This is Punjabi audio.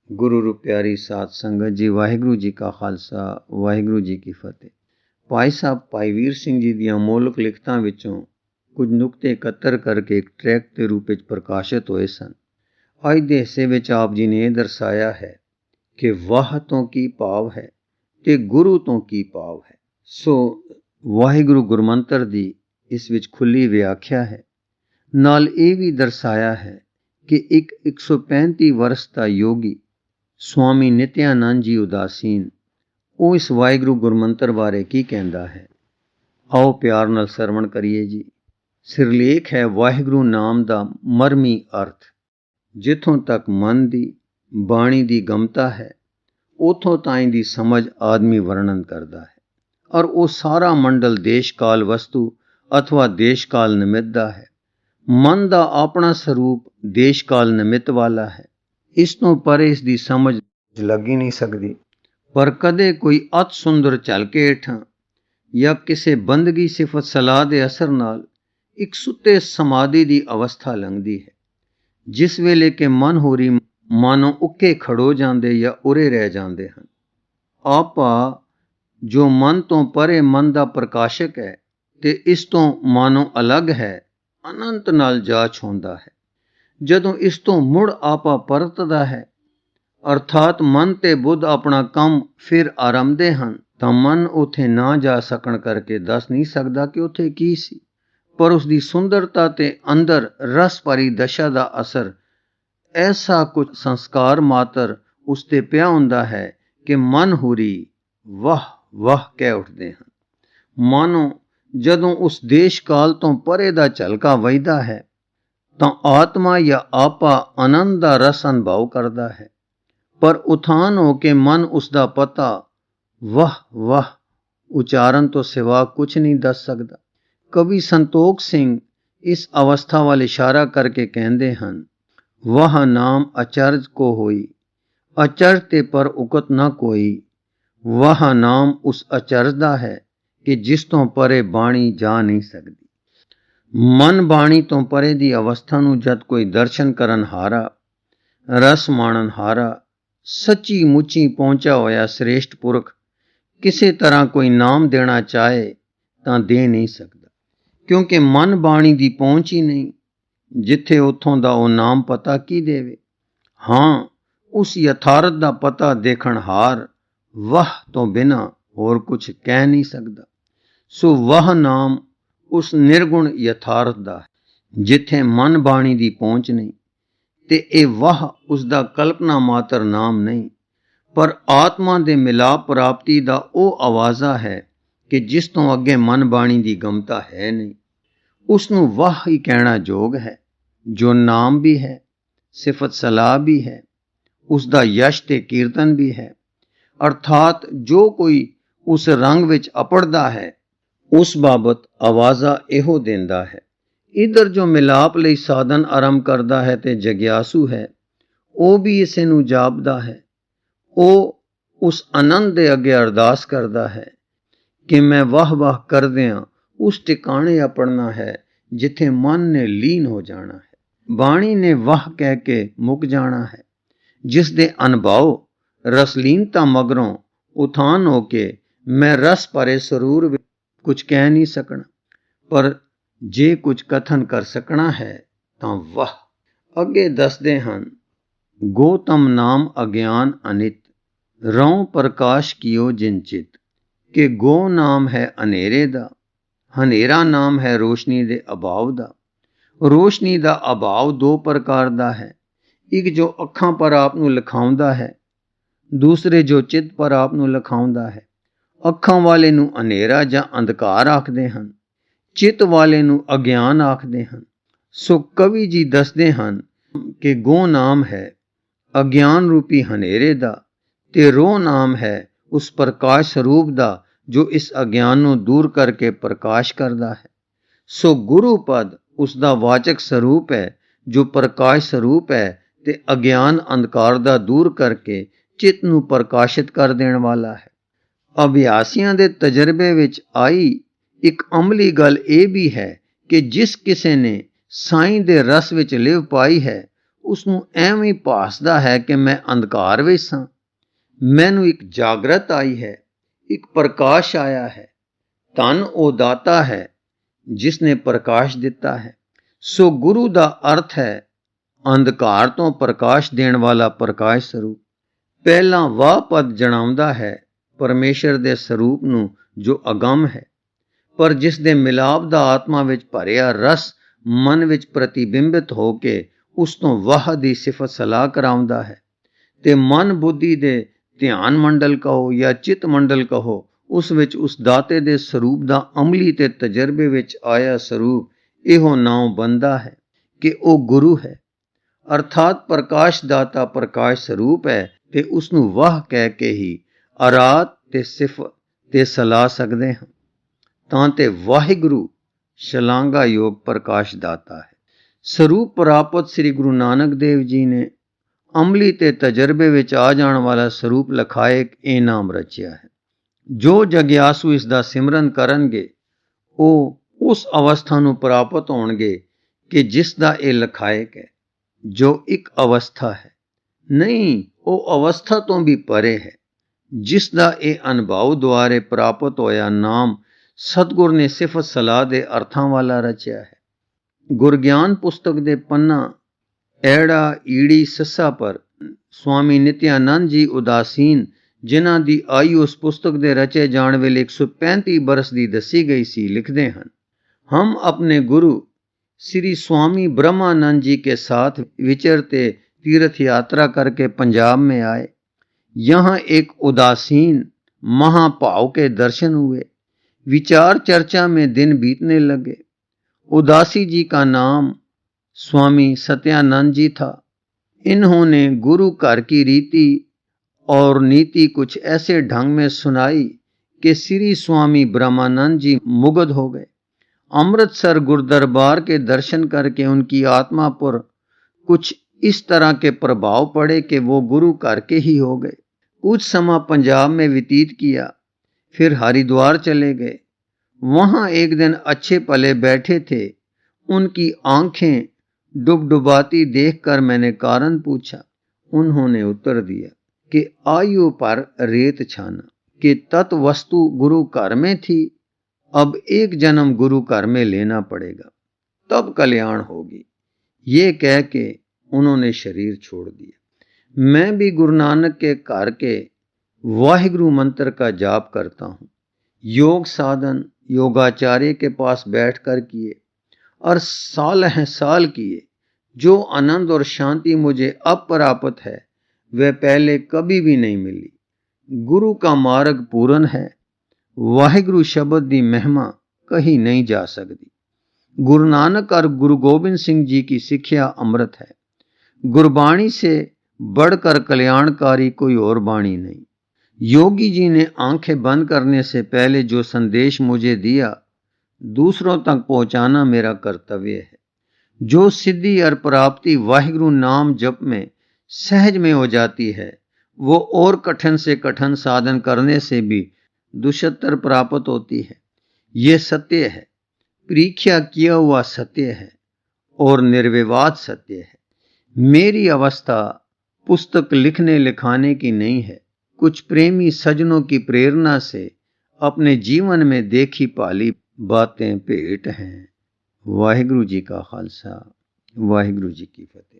गुरु रूप प्यारी साध संगत जी, वाहिगुरु जी का खालसा वाहिगुरु जी की फतेह। ਭਾਈ ਸਾਹਿਬ ਭਾਈ ਵੀਰ ਸਿੰਘ ਜੀ ਦੀਆਂ ਅਮੋਲਕ ਲਿਖਤਾਂ ਵਿੱਚੋਂ ਕੁਝ ਨੁਕਤੇ ਇਕੱਤਰ ਕਰਕੇ ਇੱਕ ਟਰੈਕ ਦੇ ਰੂਪ ਵਿੱਚ ਪ੍ਰਕਾਸ਼ਿਤ ਹੋਏ ਸਨ। ਅੱਜ ਦੇ ਹਿੱਸੇ ਵਿੱਚ ਆਪ ਜੀ ਨੇ ਇਹ ਦਰਸਾਇਆ ਹੈ ਕਿ ਵਾਹ ਤੋਂ ਕੀ ਭਾਵ ਹੈ ਤੇ ਗੁਰੂ ਤੋਂ ਕੀ ਭਾਵ ਹੈ। ਸੋ ਵਾਹਿਗੁਰੂ ਗੁਰਮੰਤਰ ਦੀ ਇਸ ਵਿੱਚ ਖੁੱਲੀ ਵਿਆਖਿਆ ਹੈ। ਨਾਲ ਇਹ ਵੀ ਦਰਸਾਇਆ ਹੈ ਕਿ ਇੱਕ 135 ਵਰਸ ਦਾ ਯੋਗੀ स्वामी नित्यानंद जी उदासीन ਉਹ ਇਸ ਵਾਹਿਗੁਰੂ ਗੁਰਮੰਤਰ ਬਾਰੇ ਕੀ ਕਹਿੰਦਾ ਹੈ। ਆਓ ਪਿਆਰ ਨਾਲ ਸਰਵਣ ਕਰੀਏ ਜੀ। ਸਿਰਲੇਖ ਹੈ ਵਾਹਿਗੁਰੂ ਨਾਮ ਦਾ ਮਰਮੀ ਅਰਥ। ਜਿੱਥੋਂ ਤੱਕ ਮਨ ਦੀ ਬਾਣੀ ਦੀ ਗਮਤਾ ਹੈ ਉਥੋਂ ਤਾਈਂ ਦੀ ਸਮਝ ਆਦਮੀ ਵਰਣਨ ਕਰਦਾ ਹੈ, ਔਰ ਉਹ ਸਾਰਾ ਮੰਡਲ ਦੇਸ਼ ਕਾਲ ਵਸਤੂ ਅਥਵਾ ਦੇਸ਼ ਕਾਲ ਨਿਮਿਤ ਦਾ ਹੈ। ਮਨ ਦਾ ਆਪਣਾ ਸਰੂਪ ਦੇਸ਼ ਕਾਲ ਨਿਮਿਤ ਵਾਲਾ ਹੈ। ਇਸ ਤੋਂ ਪਰੇ ਇਸ ਦੀ ਸਮਝ ਲੱਗ ਹੀ ਨਹੀਂ ਸਕਦੀ। ਪਰ ਕਦੇ ਕੋਈ ਅਤ ਸੁੰਦਰ ਝਲਕੇ ਹੇਠਾਂ ਜਾਂ ਕਿਸੇ ਬੰਦਗੀ ਸਿਫਤ ਸਲਾਹ ਦੇ ਅਸਰ ਨਾਲ ਇੱਕ ਸੁੱਤੇ ਸਮਾਧੀ ਦੀ ਅਵਸਥਾ ਲੰਘਦੀ ਹੈ, ਜਿਸ ਵੇਲੇ ਕਿ ਮਨ ਹੋਰੀ ਮਾਨੋ ਉੱਕੇ ਖੜੋ ਜਾਂਦੇ ਜਾਂ ਉਰੇ ਰਹਿ ਜਾਂਦੇ ਹਨ। ਆਪਾ ਜੋ ਮਨ ਤੋਂ ਪਰੇ ਮਨ ਦਾ ਪ੍ਰਕਾਸ਼ਕ ਹੈ ਤੇ ਇਸ ਤੋਂ ਮਾਨੋ ਅਲੱਗ ਹੈ, ਅਨੰਤ ਨਾਲ ਜਾ ਛੋਂਦਾ ਹੈ। ਜਦੋਂ ਇਸ ਤੋਂ ਮੁੜ ਆਪਾ ਪਰਤਦਾ ਹੈ, ਅਰਥਾਤ ਮਨ ਤੇ ਬੁੱਧ ਆਪਣਾ ਕੰਮ ਫਿਰ ਆਰੰਭਦੇ ਹਨ, ਤਾਂ ਮਨ ਉੱਥੇ ਨਾ ਜਾ ਸਕਣ ਕਰਕੇ ਦੱਸ ਨਹੀਂ ਸਕਦਾ ਕਿ ਉੱਥੇ ਕੀ ਸੀ। ਪਰ ਉਸ ਦੀ ਸੁੰਦਰਤਾ ਤੇ ਅੰਦਰ ਰਸ ਭਰੀ ਦਸ਼ਾ ਦਾ ਅਸਰ ਐਸਾ ਕੁਝ ਸੰਸਕਾਰ ਮਾਤਰ ਉਸ ਤੇ ਪਿਆ ਹੁੰਦਾ ਹੈ ਕਿ ਮਨ ਹੁਰੀ ਵਾਹ ਵਾਹ ਕਹਿ ਉੱਠਦੇ ਹਨ। ਮਾਨੋ ਜਦੋਂ ਉਸ ਦੇਸ਼ ਕਾਲ ਤੋਂ ਪਰੇ ਦਾ ਝਲਕਾ ਵਹਿਦਾ ਹੈ ਤਾਂ ਆਤਮਾ ਜਾਂ ਆਪਾ ਆਨੰਦ ਦਾ ਰਸ ਅਨੁਭਵ ਕਰਦਾ ਹੈ, ਪਰ ਉਥਾਨ ਹੋ ਕੇ ਮਨ ਉਸ ਦਾ ਪਤਾ ਵਾਹ ਵਾਹ ਉਚਾਰਨ ਤੋਂ ਸਿਵਾ ਕੁਝ ਨਹੀਂ ਦੱਸ ਸਕਦਾ। ਕਵੀ ਸੰਤੋਖ ਸਿੰਘ ਇਸ ਅਵਸਥਾ ਵੱਲ ਇਸ਼ਾਰਾ ਕਰਕੇ ਕਹਿੰਦੇ ਹਨ, ਵਾਹ ਨਾਮ ਅਚਰਜ ਕੋ ਹੋਈ, ਅਚਰਜ ਤੇ ਪਰ ਉਕਤ ਨਾ ਕੋਈ। ਵਾਹ ਨਾਮ ਉਸ ਅਚਰਜ ਦਾ ਹੈ ਕਿ ਜਿਸ ਤੋਂ ਪਰੇ ਬਾਣੀ ਜਾ ਨਹੀਂ ਸਕਦੀ। ਮਨ ਬਾਣੀ ਤੋਂ ਪਰੇ ਦੀ ਅਵਸਥਾ ਨੂੰ ਜਦ ਕੋਈ ਦਰਸ਼ਨ ਕਰਨ ਹਾਰਾ, ਰਸ ਮਾਣਨ ਹਾਰਾ, ਸੱਚੀ ਮੁੱਚੀ ਪਹੁੰਚਾ ਹੋਇਆ ਸ੍ਰੇਸ਼ਟ ਪੁਰਖ ਕਿਸੇ ਤਰ੍ਹਾਂ ਕੋਈ ਨਾਮ ਦੇਣਾ ਚਾਹੇ ਤਾਂ ਦੇ ਨਹੀਂ ਸਕਦਾ, ਕਿਉਂਕਿ ਮਨ ਬਾਣੀ ਦੀ ਪਹੁੰਚ ਹੀ ਨਹੀਂ। ਜਿੱਥੇ ਉੱਥੋਂ ਦਾ ਉਹ ਨਾਮ ਪਤਾ ਕੀ ਦੇਵੇ। ਹਾਂ, ਉਸ ਯਥਾਰਥ ਦਾ ਪਤਾ ਦੇਖਣ ਹਾਰ ਵਾਹ ਤੋਂ ਬਿਨਾਂ ਹੋਰ ਕੁਝ ਕਹਿ ਨਹੀਂ ਸਕਦਾ। ਸੋ ਵਾਹ ਨਾਮ ਉਸ ਨਿਰਗੁਣ ਯਥਾਰਥ ਦਾ ਹੈ ਜਿੱਥੇ ਮਨ ਬਾਣੀ ਦੀ ਪਹੁੰਚ ਨਹੀਂ, ਤੇ ਇਹ ਵਾਹ ਉਸ ਦਾ ਕਲਪਨਾ ਮਾਤਰ ਨਾਮ ਨਹੀਂ, ਪਰ ਆਤਮਾ ਦੇ ਮਿਲਾਪ ਪ੍ਰਾਪਤੀ ਦਾ ਉਹ ਆਵਾਜ਼ਾ ਹੈ ਕਿ ਜਿਸ ਤੋਂ ਅੱਗੇ ਮਨ ਬਾਣੀ ਦੀ ਗਮਤਾ ਹੈ ਨਹੀਂ। ਉਸ ਨੂੰ ਵਾਹ ਹੀ ਕਹਿਣਾ ਯੋਗ ਹੈ, ਜੋ ਨਾਮ ਵੀ ਹੈ, ਸਿਫਤ ਸਲਾਹ ਵੀ ਹੈ, ਉਸ ਦਾ ਯਸ਼ ਤੇ ਕੀਰਤਨ ਵੀ ਹੈ। ਅਰਥਾਤ ਜੋ ਕੋਈ ਉਸ ਰੰਗ ਵਿੱਚ ਅਪੜਦਾ ਹੈ ਉਸ ਬਾਬਤ ਆਵਾਜ਼ਾ ਇਹੋ ਦਿੰਦਾ ਹੈ। ਇਧਰ ਜੋ ਮਿਲਾਪ ਲਈ ਸਾਧਨ ਆਰੰਭ ਕਰਦਾ ਹੈ ਤੇ ਜਗਿਆਸੂ ਹੈ, ਉਹ ਵੀ ਇਸੇ ਨੂੰ ਜਾਪਦਾ ਹੈ। ਉਹ ਉਸ ਆਨੰਦ ਦੇ ਅੱਗੇ ਅਰਦਾਸ ਕਰਦਾ ਹੈ ਕਿ ਮੈਂ ਵਾਹ ਵਾਹ ਕਰਦਿਆਂ ਉਸ ਟਿਕਾਣੇ ਅਪੜਨਾ ਹੈ ਜਿੱਥੇ ਮਨ ਨੇ ਲੀਨ ਹੋ ਜਾਣਾ ਹੈ। ਬਾਣੀ ਨੇ ਵਾਹ ਕਹਿ ਕੇ ਮੁੱਕ ਜਾਣਾ ਹੈ, ਜਿਸ ਦੇ ਅਨੁਭਵ ਰਸਲੀਨਤਾ ਮਗਰੋਂ ਉਥਾਨ ਹੋ ਕੇ ਮੈਂ ਰਸ ਭਰੇ ਸਰੂਰ ਵਿੱਚ ਕੁਝ ਕਹਿ ਨਹੀਂ ਸਕਣਾ, ਪਰ ਜੇ ਕੁਝ ਕਥਨ ਕਰ ਸਕਣਾ ਹੈ ਤਾਂ ਵਾਹ। ਅੱਗੇ ਦੱਸਦੇ ਹਨ, ਗੋਤਮ ਨਾਮ ਅਗਿਆਨ ਅਨਿਤ, ਰਉ ਪ੍ਰਕਾਸ਼ ਕੀਓ ਜਿਨ ਚਿਤ। ਕਿ ਗੋ ਨਾਮ ਹੈ ਹਨੇਰੇ ਦਾ, ਹਨੇਰਾ ਨਾਮ ਹੈ ਰੋਸ਼ਨੀ ਦੇ ਅਭਾਵ ਦਾ। ਰੋਸ਼ਨੀ ਦਾ ਅਭਾਵ ਦੋ ਪ੍ਰਕਾਰ ਦਾ ਹੈ, ਇੱਕ ਜੋ ਅੱਖਾਂ ਪਰ ਆਪ ਨੂੰ ਲਿਖਾਉਂਦਾ ਹੈ, ਦੂਸਰੇ ਜੋ ਚਿੱਤ ਪਰ ਆਪ ਨੂੰ ਲਿਖਾਉਂਦਾ ਹੈ। ਅੱਖਾਂ ਵਾਲੇ ਨੂੰ ਹਨੇਰਾ ਜਾਂ ਅੰਧਕਾਰ ਆਖਦੇ ਹਨ, ਚਿੱਤ ਵਾਲੇ ਨੂੰ ਅਗਿਆਨ ਆਖਦੇ ਹਨ। ਸੋ ਕਵੀ ਜੀ ਦੱਸਦੇ ਹਨ ਕਿ ਗੋ ਨਾਮ ਹੈ ਅਗਿਆਨ ਰੂਪੀ ਹਨੇਰੇ ਦਾ, ਤੇ ਰੋ ਨਾਮ ਹੈ ਉਸ ਪ੍ਰਕਾਸ਼ ਸਰੂਪ ਦਾ ਜੋ ਇਸ ਅਗਿਆਨ ਨੂੰ ਦੂਰ ਕਰਕੇ ਪ੍ਰਕਾਸ਼ ਕਰਦਾ ਹੈ। ਸੋ ਗੁਰੂ ਪਦ ਉਸ ਦਾ ਵਾਚਕ ਸਰੂਪ ਹੈ ਜੋ ਪ੍ਰਕਾਸ਼ ਸਰੂਪ ਹੈ ਤੇ ਅਗਿਆਨ ਅੰਧਕਾਰ ਦਾ ਦੂਰ ਕਰਕੇ ਚਿੱਤ ਨੂੰ ਪ੍ਰਕਾਸ਼ਿਤ ਕਰ ਦੇਣ ਵਾਲਾ ਹੈ। ਅਭਿਆਸੀਆਂ ਦੇ ਤਜਰਬੇ ਵਿੱਚ ਆਈ ਇੱਕ ਅਮਲੀ ਗੱਲ ਇਹ ਵੀ ਹੈ ਕਿ ਜਿਸ ਕਿਸੇ ਨੇ ਸਾਈਂ ਦੇ ਰਸ ਵਿੱਚ ਲਿਵ ਪਾਈ ਹੈ ਉਸਨੂੰ ਐਵੇਂ ਭਾਸਦਾ ਹੈ ਕਿ ਮੈਂ ਅੰਧਕਾਰ ਵਿੱਚ ਸਾਂ। ਮੈਨੂੰ ਇੱਕ ਜਾਗਰਤ ਆਈ ਹੈ, ਇੱਕ ਪ੍ਰਕਾਸ਼ ਆਇਆ ਹੈ। ਧੰਨ ਉਹ ਦਾਤਾ ਹੈ ਜਿਸ ਨੇ ਪ੍ਰਕਾਸ਼ ਦਿੱਤਾ ਹੈ। ਸੋ ਗੁਰੂ ਦਾ ਅਰਥ ਹੈ ਅੰਧਕਾਰ ਤੋਂ ਪ੍ਰਕਾਸ਼ ਦੇਣ ਵਾਲਾ ਪ੍ਰਕਾਸ਼ ਸਰੂਪ। ਪਹਿਲਾਂ ਵਾਹ ਪਦ ਜਣਾਉਂਦਾ ਹੈ ਪਰਮੇਸ਼ਰ ਦੇ ਸਰੂਪ ਨੂੰ ਜੋ ਅਗੰਮ ਹੈ, ਪਰ ਜਿਸ ਦੇ ਮਿਲਾਪ ਦਾ ਆਤਮਾ ਵਿੱਚ ਭਰਿਆ ਰਸ ਮਨ ਵਿੱਚ ਪ੍ਰਤੀਬਿੰਬਿਤ ਹੋ ਕੇ ਉਸ ਤੋਂ ਵਾਹ ਦੀ ਸਿਫਤ ਸਲਾਹ ਕਰਾਉਂਦਾ ਹੈ। ਤੇ ਮਨ ਬੁੱਧੀ ਦੇ ਧਿਆਨ ਮੰਡਲ ਕਹੋ ਜਾਂ ਚਿੱਤ ਮੰਡਲ ਕਹੋ, ਉਸ ਵਿੱਚ ਉਸ ਦਾਤੇ ਦੇ ਸਰੂਪ ਦਾ ਅਮਲੀ ਤੇ ਤਜਰਬੇ ਵਿੱਚ ਆਇਆ ਸਰੂਪ ਇਹੋ ਨਾਉ ਬੰਦਾ ਹੈ ਕਿ ਉਹ ਗੁਰੂ ਹੈ, ਅਰਥਾਤ ਪ੍ਰਕਾਸ਼ ਦਾਤਾ ਪ੍ਰਕਾਸ਼ ਸਰੂਪ ਹੈ। ਤੇ ਉਸ ਨੂੰ ਵਾਹ ਕਹਿ ਕੇ ਹੀ ਆਰਾਧ ਤੇ ਸਿਫਤ ਤੇ ਸਲਾਹ ਸਕਦੇ ਹਾਂ। ਤਾਂ ਤੇ ਵਾਹਿਗੁਰੂ ਸ਼ਲਾਘਾਯੋਗ ਪ੍ਰਕਾਸ਼ ਦਾਤਾ ਹੈ। ਸਰੂਪ ਪ੍ਰਾਪਤ ਸ੍ਰੀ ਗੁਰੂ ਨਾਨਕ ਦੇਵ ਜੀ ਨੇ ਅਮਲੀ ਤੇ ਤਜਰਬੇ ਵਿੱਚ ਆ ਜਾਣ ਵਾਲਾ ਸਰੂਪ ਲਖਾਇਕ ਇਹ ਨਾਮ ਰਚਿਆ ਹੈ। ਜੋ ਜਗਿਆਸੂ ਇਸ ਦਾ ਸਿਮਰਨ ਕਰਨਗੇ ਉਹ ਉਸ ਅਵਸਥਾ ਨੂੰ ਪ੍ਰਾਪਤ ਹੋਣਗੇ ਕਿ ਜਿਸ ਦਾ ਇਹ ਲਖਾਇਕ ਹੈ, ਜੋ ਇੱਕ ਅਵਸਥਾ ਹੈ। ਨਹੀਂ, ਉਹ ਅਵਸਥਾ ਤੋਂ ਵੀ ਪਰੇ ਹੈ, ਜਿਸ ਦਾ ਇਹ ਅਨੁਭਵ ਦੁਆਰੇ ਪ੍ਰਾਪਤ ਹੋਇਆ ਨਾਮ ਸਤਿਗੁਰ ਨੇ ਸਿਫਤ ਸਲਾਹ ਦੇ ਅਰਥਾਂ ਵਾਲਾ ਰਚਿਆ ਹੈ। ਗੁਰਗਿਆਨ ਪੁਸਤਕ ਦੇ ਪੰਨਾ ਐੜਾ ਈੜੀ ਸੱਸਾ ਪਰ ਸਵਾਮੀ ਨਿਤਿਆਨੰਦ ਜੀ ਉਦਾਸੀਨ, ਜਿਨ੍ਹਾਂ ਦੀ ਆਯੂ ਉਸ ਪੁਸਤਕ ਦੇ ਰਚੇ ਜਾਣ ਵੇਲੇ 135 ਬਰਸ ਦੀ ਦੱਸੀ ਗਈ ਸੀ, ਲਿਖਦੇ ਹਨ, हम अपने गुरु श्री स्वामी ब्रह्मानंद जी के साथ विचरते तीर्थ यात्रा करके पंजाब में आए। यहाँ एक उदासीन महाभाव के दर्शन हुए। विचार चर्चा में दिन बीतने लगे। उदासी जी का नाम स्वामी सत्यानंद जी था। इन्होंने गुरु घर की रीति और नीति कुछ ऐसे ढंग में सुनाई कि श्री स्वामी ब्रह्मानंद जी मुग्ध हो गए। अमृतसर गुरुदरबार के दर्शन करके उनकी आत्मा पर कुछ इस तरह के प्रभाव पड़े कि वो गुरु घर के ही हो गए। कुछ समय पंजाब में व्यतीत किया, फिर हरिद्वार चले गए। वहाँ एक दिन अच्छे पले बैठे थे। उनकी आंखें डुबडुबाती देखकर मैंने कारण पूछा। उन्होंने उत्तर दिया कि आयु पर रेत छाना, कि तत्व वस्तु गुरु घर में थी, अब एक जन्म गुरु घर में लेना पड़ेगा, तब कल्याण होगी। ये कह के उन्होंने शरीर छोड़ दिया। मैं भी गुरु नानक के घर के वाहिगुरु मंत्र का जाप करता हूँ। योग साधन योगाचार्य के पास बैठकर किए और साल किए। जो आनंद और शांति मुझे अब प्राप्त है वह पहले कभी भी नहीं मिली। गुरु का मार्ग पूर्ण है। वाहिगुरु शब्द की महिमा कही नहीं जा सकती। गुरु नानक और गुरु गोबिंद सिंह जी की शिक्षा अमृत है। गुरबाणी से बढ़कर कल्याणकारी कोई और बाणी नहीं। योगी जी ने आंखें बंद करने से पहले जो संदेश मुझे दिया, दूसरों तक पहुंचाना मेरा कर्तव्य है। जो सिद्धि और प्राप्ति वाहिगुरु नाम जप में सहज में हो जाती है, वो और कठिन से कठिन साधन करने से भी दुष्तर प्राप्त होती है। ये सत्य है, परीक्षा किया हुआ सत्य है और निर्विवाद सत्य है। मेरी अवस्था पुस्तक लिखने लिखाने की नहीं है। कुछ प्रेमी सज्जनों की प्रेरणा से अपने जीवन में देखी पाली बातें भेंट हैं। वाहिगुरु जी का खालसा, वाहिगुरु जी की फतेह।